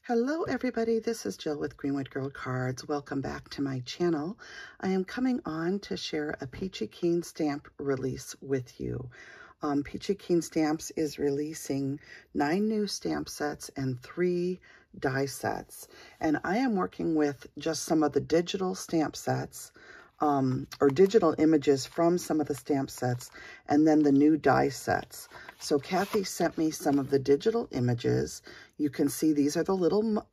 Hello everybody, this is Jill with Greenwood Girl Cards. Welcome back to my channel. I am coming on to share a Peachy Keen stamp release with you. Peachy Keen Stamps is releasing 9 new stamp sets and 3 die sets. And I am working with just some of the digital stamp sets, or digital images from some of the stamp sets, and then the new die sets. So Kathy sent me some of the digital images. You can see these are the little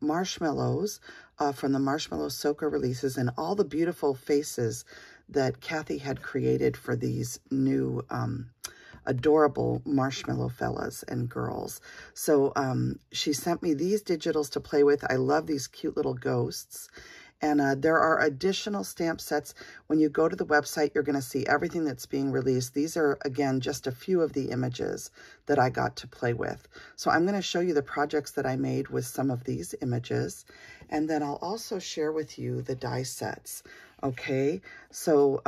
marshmallows from the Marshmallow Soaker releases, and all the beautiful faces that Kathy had created for these new adorable marshmallow fellas and girls. So she sent me these digitals to play with. I love these cute little ghosts. And there are additional stamp sets. When you go to the website, you're going to see everything that's being released. These are, again, just a few of the images that I got to play with. So I'm going to show you the projects that I made with some of these images. And then I'll also share with you the die sets. Okay, so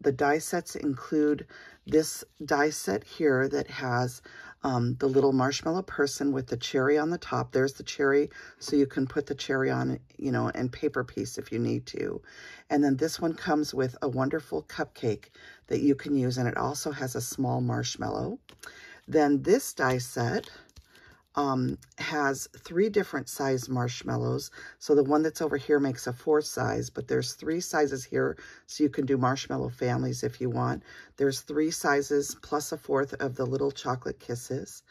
the die sets include this die set here that has the little marshmallow person with the cherry on the top. There's the cherry, so you can put the cherry on, you know, and paper piece if you need to. And then this one comes with a wonderful cupcake that you can use, and it also has a small marshmallow. Then this die set has 3 different size marshmallows. So the one that's over here makes a 4 size, but there's 3 sizes here, so you can do marshmallow families if you want. There's 3 sizes plus a 4th of the little chocolate kisses.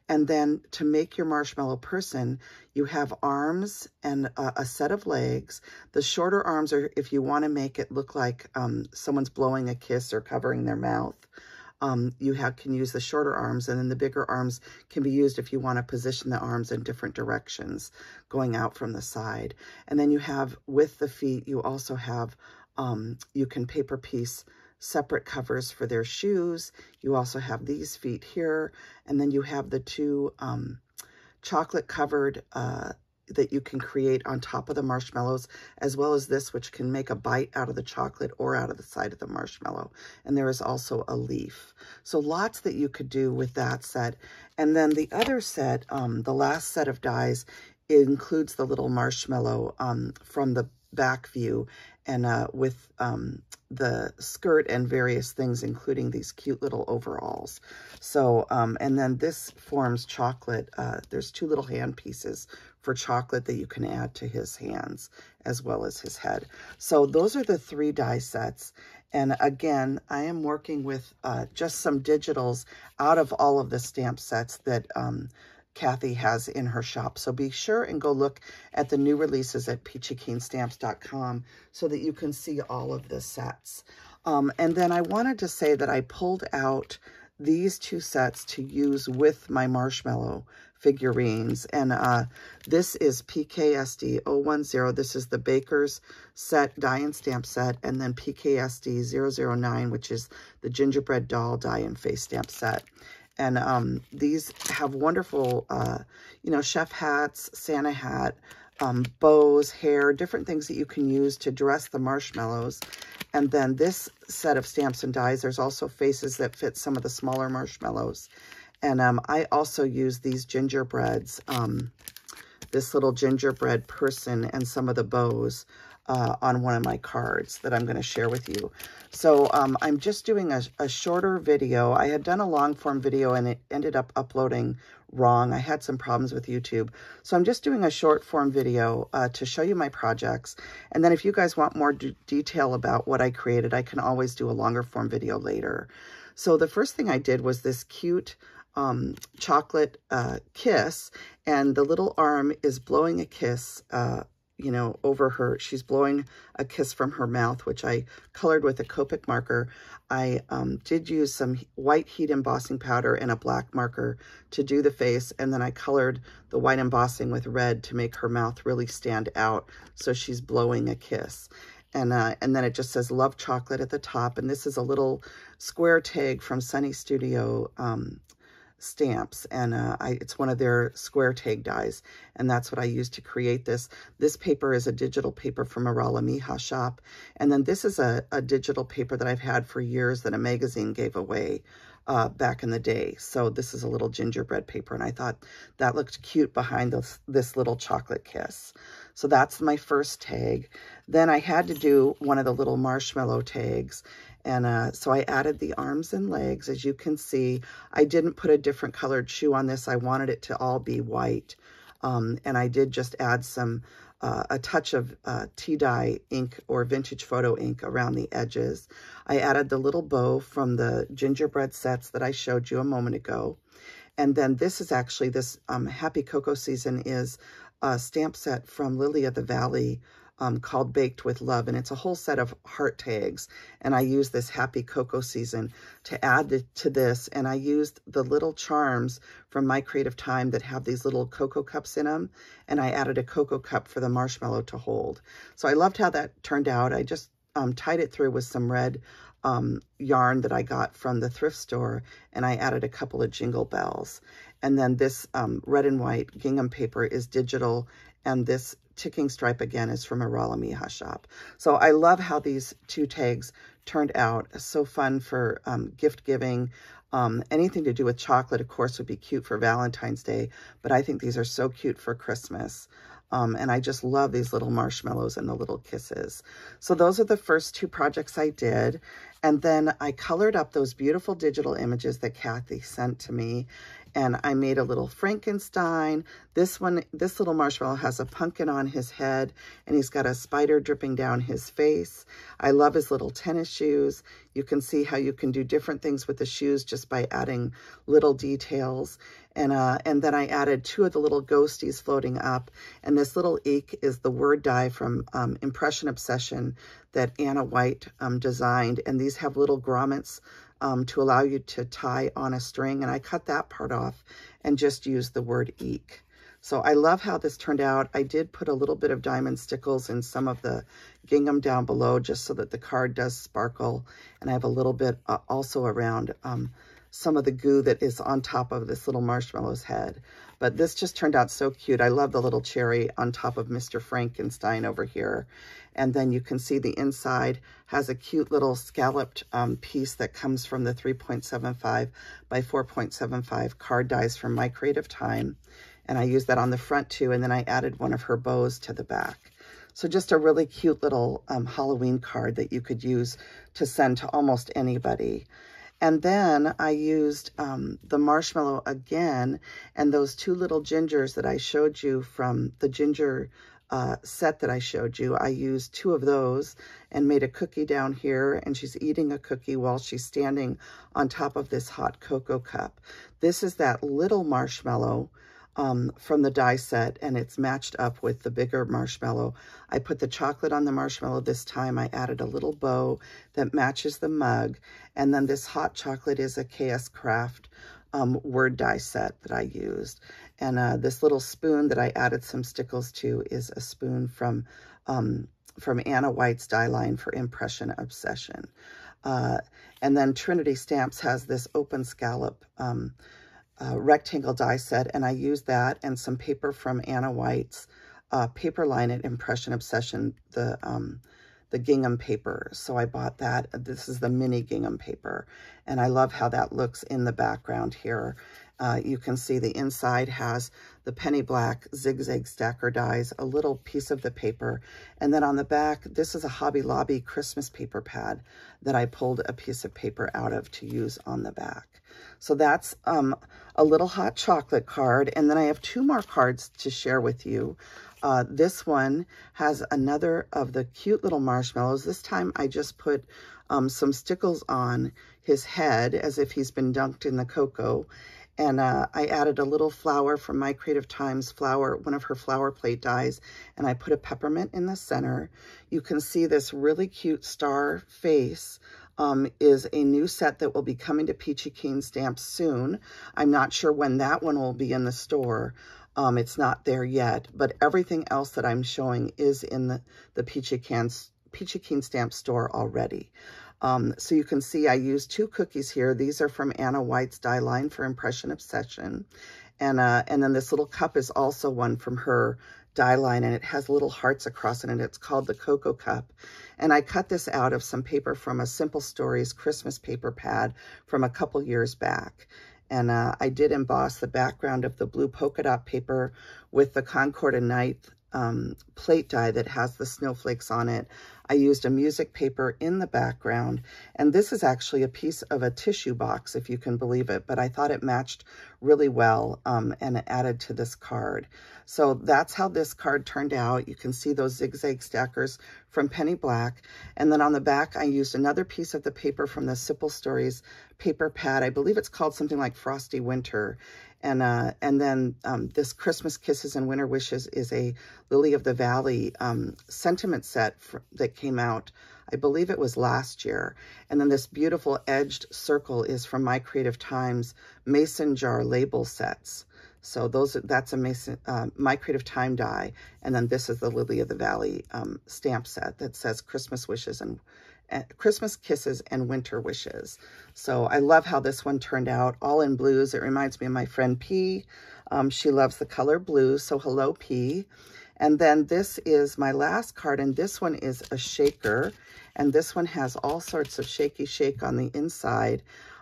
And then to make your marshmallow person, you have arms and a set of legs. The shorter arms are if you want to make it look like someone's blowing a kiss or covering their mouth. You can use the shorter arms, and then the bigger arms can be used if you want to position the arms in different directions going out from the side. And then you have, with the feet, you also have, you can paper piece separate covers for their shoes. You also have these feet here, and then you have the 2 chocolate covered that you can create on top of the marshmallows, as well as this, which can make a bite out of the chocolate or out of the side of the marshmallow. And there is also a leaf. So lots that you could do with that set. And then the other set, the last set of dies, includes the little marshmallow from the back view, and with the skirt and various things, including these cute little overalls. So, and then this forms chocolate. There's 2 little hand pieces for chocolate that you can add to his hands as well as his head. So those are the 3 die sets. And again, I am working with just some digitals out of all of the stamp sets that Kathy has in her shop. So be sure and go look at the new releases at peachykeenstamps.com so that you can see all of the sets. And then I wanted to say that I pulled out these 2 sets to use with my marshmallow figurines. And this is PKSD 010. This is the Baker's set, die and stamp set. And then PKSD 009, which is the gingerbread doll die and face stamp set. And these have wonderful, you know, chef hats, Santa hat, bows, hair, different things that you can use to dress the marshmallows. And then this set of stamps and dies, there's also faces that fit some of the smaller marshmallows. And I also use these gingerbreads, this little gingerbread person and some of the bows on one of my cards that I'm going to share with you. So I'm just doing a shorter video. I had done a long form video and it ended up uploading wrong. I had some problems with YouTube. So I'm just doing a short form video to show you my projects. And then if you guys want more detail about what I created, I can always do a longer form video later. So the first thing I did was this cute chocolate kiss, and the little arm is blowing a kiss you know, over her. She's blowing a kiss from her mouth, which I colored with a Copic marker. I did use some white heat embossing powder and a black marker to do the face, and then I colored the white embossing with red to make her mouth really stand out, so she's blowing a kiss. And then it just says Love Chocolate at the top, and this is a little square tag from Sunny Studio Stamps, and it's one of their square tag dies, and that's what I used to create this. This paper is a digital paper from Arala Mija shop, and then this is a digital paper that I've had for years that a magazine gave away. back in the day. So this is a little gingerbread paper, and I thought that looked cute behind this little chocolate kiss. So that's my first tag. Then I had to do one of the little marshmallow tags, and so I added the arms and legs. As you can see, I didn't put a different colored shoe on this. I wanted it to all be white, and I did just add some a touch of tea dye ink or vintage photo ink around the edges. I added the little bow from the gingerbread sets that I showed you a moment ago. And then this is actually, this Happy Cocoa Season is a stamp set from Lily of the Valley called Baked with Love. And it's a whole set of heart tags. And I used this Happy Cocoa Season to add to this. And I used the little charms from My Creative Time that have these little cocoa cups in them. And I added a cocoa cup for the marshmallow to hold. So I loved how that turned out. I just tied it through with some red yarn that I got from the thrift store, and I added a couple of jingle bells. And then this red and white gingham paper is digital, and this ticking stripe again is from a Ralamija shop. So I love how these two tags turned out. So fun for gift giving. Anything to do with chocolate, of course, would be cute for Valentine's Day, but I think these are so cute for Christmas. And I just love these little marshmallows and the little kisses. So those are the first two projects I did. And then I colored up those beautiful digital images that Kathy sent to me. And I made a little Frankenstein. This little marshmallow has a pumpkin on his head, and he's got a spider dripping down his face. I love his little tennis shoes. You can see how you can do different things with the shoes just by adding little details. And then I added two of the little ghosties floating up. And this little eek is the word die from Impression Obsession that Anna White designed. And these have little grommets to allow you to tie on a string. And I cut that part off and just used the word eek. So I love how this turned out. I did put a little bit of diamond stickles in some of the gingham down below just so that the card does sparkle. And I have a little bit also around some of the goo that is on top of this little marshmallow's head. But this just turned out so cute. I love the little cherry on top of Mr. Frankenstein over here. And then you can see the inside has a cute little scalloped piece that comes from the 3.75 by 4.75 card dies from My Creative Time. And I used that on the front too. And then I added one of her bows to the back. So just a really cute little Halloween card that you could use to send to almost anybody. And then I used the marshmallow again, and those two little gingers that I showed you from the ginger set that I showed you. I used two of those and made a cookie down here, and she's eating a cookie while she's standing on top of this hot cocoa cup. This is that little marshmallow from the die set, and it's matched up with the bigger marshmallow. I put the chocolate on the marshmallow this time. I added a little bow that matches the mug, and then this hot chocolate is a KS Craft word die set that I used. And this little spoon that I added some stickles to is a spoon from Anna White's die line for Impression Obsession. And then Trinity Stamps has this open scallop rectangle die set, and I used that and some paper from Anna White's paper line at Impression Obsession, the gingham paper. So I bought that. This is the mini gingham paper, and I love how that looks in the background here. You can see the inside has the penny black zigzag stacker dies, a little piece of the paper, and then on the back, this is a Hobby Lobby Christmas paper pad that I pulled a piece of paper out of to use on the back. So that's a little hot chocolate card, and then I have two more cards to share with you. This one has another of the cute little marshmallows. This time I just put some stickles on his head as if he's been dunked in the cocoa. And I added a little flower from My Creative Times flower, one of her flower plate dies, and I put a peppermint in the center. You can see this really cute star face is a new set that will be coming to Peachy Keen Stamps soon. I'm not sure when that one will be in the store. It's not there yet, but everything else that I'm showing is in the Peachy Keen Stamps store already. So you can see I used two cookies here. These are from Anna White's die line for Impression Obsession. And then this little cup is also one from her die line, and it has little hearts across it, and it's called the Cocoa Cup. And I cut this out of some paper from a Simple Stories Christmas paper pad from a couple years back. And I did emboss the background of the blue polka dot paper with the Concord and Night plate die that has the snowflakes on it. I used a music paper in the background, and this is actually a piece of a tissue box, if you can believe it, but I thought it matched really well and added to this card. So that's how this card turned out. You can see those zigzag stackers from Penny Black, and then on the back I used another piece of the paper from the Simple Stories paper pad. I believe it's called something like Frosty Winter. And then this Christmas Kisses and Winter Wishes is a Lily of the Valley sentiment set that came out, I believe it was last year. And then this beautiful edged circle is from My Creative Times mason jar label sets. So that's a My Creative Time die. And then this is the Lily of the Valley stamp set that says Christmas Wishes and Christmas Kisses and Winter Wishes. So I love how this one turned out, all in blues. It reminds me of my friend P. She loves the color blue, so hello P. And then this is my last card, and this one is a shaker, and this one has all sorts of shaky shake on the inside.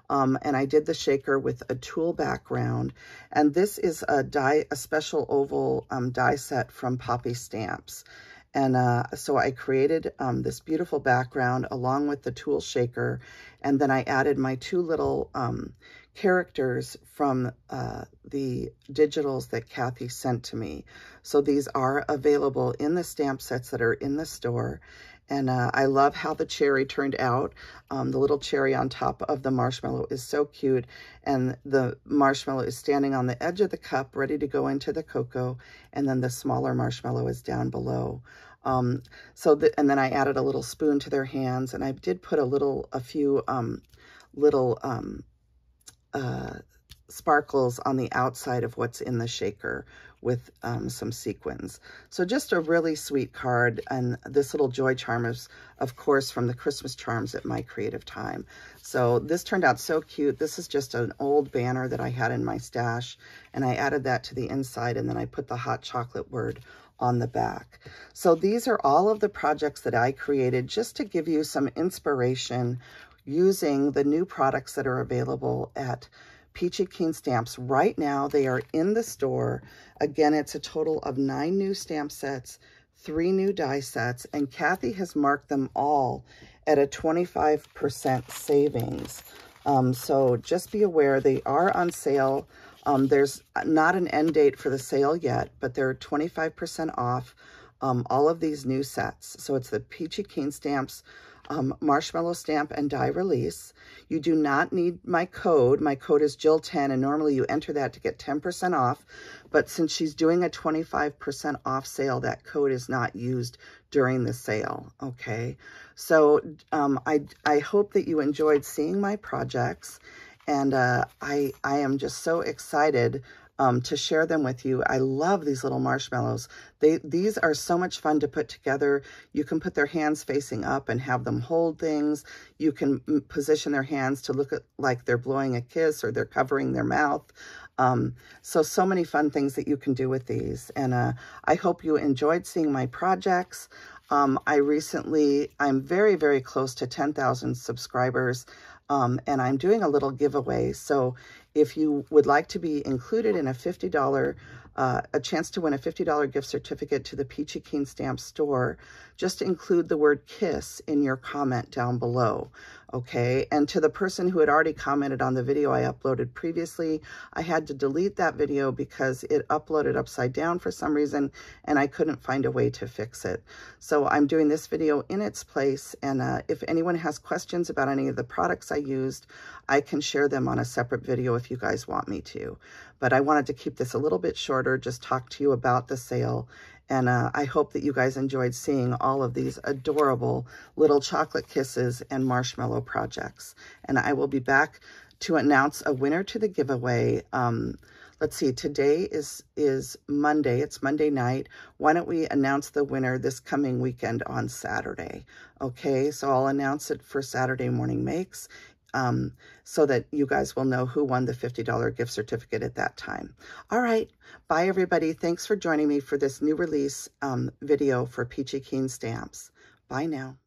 And I did the shaker with a tulle background, and this is a special oval die set from Poppy Stamps. And so I created this beautiful background along with the tulle shaker, and then I added my two little characters from the digitals that Kathy sent to me. So these are available in the stamp sets that are in the store. And I love how the cherry turned out. The little cherry on top of the marshmallow is so cute. And the marshmallow is standing on the edge of the cup, ready to go into the cocoa. And then the smaller marshmallow is down below. And then I added a little spoon to their hands. And I did put a few little sparkles on the outside of what's in the shaker with some sequins. So just a really sweet card. And this little joy charm is, of course, from the Christmas charms at My Creative Time. So this turned out so cute. This is just an old banner that I had in my stash, and I added that to the inside, and then I put the hot chocolate word on the back. So these are all of the projects that I created just to give you some inspiration using the new products that are available at Peachy Keen Stamps. Right now, they are in the store. Again, it's a total of 9 new stamp sets, 3 new die sets, and Kathy has marked them all at a 25% savings. So just be aware they are on sale. There's not an end date for the sale yet, but they're 25% off all of these new sets. So it's the Peachy Keen Stamps marshmallow stamp and die release. You do not need my code. My code is Jill10, and normally you enter that to get 10% off. But since she's doing a 25% off sale, that code is not used during the sale. Okay, so I hope that you enjoyed seeing my projects, and I am just so excited to share them with you. I love these little marshmallows. These are so much fun to put together. You can put their hands facing up and have them hold things. You can position their hands to look like they're blowing a kiss or they're covering their mouth. So many fun things that you can do with these. And I hope you enjoyed seeing my projects. I'm very, very close to 10,000 subscribers. And I'm doing a little giveaway. So if you would like to be included in a $50, a chance to win a $50 gift certificate to the Peachy Keen Stamps store, just include the word KISS in your comment down below. Okay, and to the person who had already commented on the video I uploaded previously, I had to delete that video because it uploaded upside down for some reason, and I couldn't find a way to fix it. So I'm doing this video in its place, and if anyone has questions about any of the products I used, I can share them on a separate video if you guys want me to. But I wanted to keep this a little bit shorter, just talk to you about the sale. And I hope that you guys enjoyed seeing all of these adorable little chocolate kisses and marshmallow projects. And I will be back to announce a winner to the giveaway. Let's see, today is Monday. It's Monday night. Why don't we announce the winner this coming weekend on Saturday? Okay, so I'll announce it for Saturday Morning Makes so that you guys will know who won the $50 gift certificate at that time. All right. Bye, everybody. Thanks for joining me for this new release video for Peachy Keen Stamps. Bye now.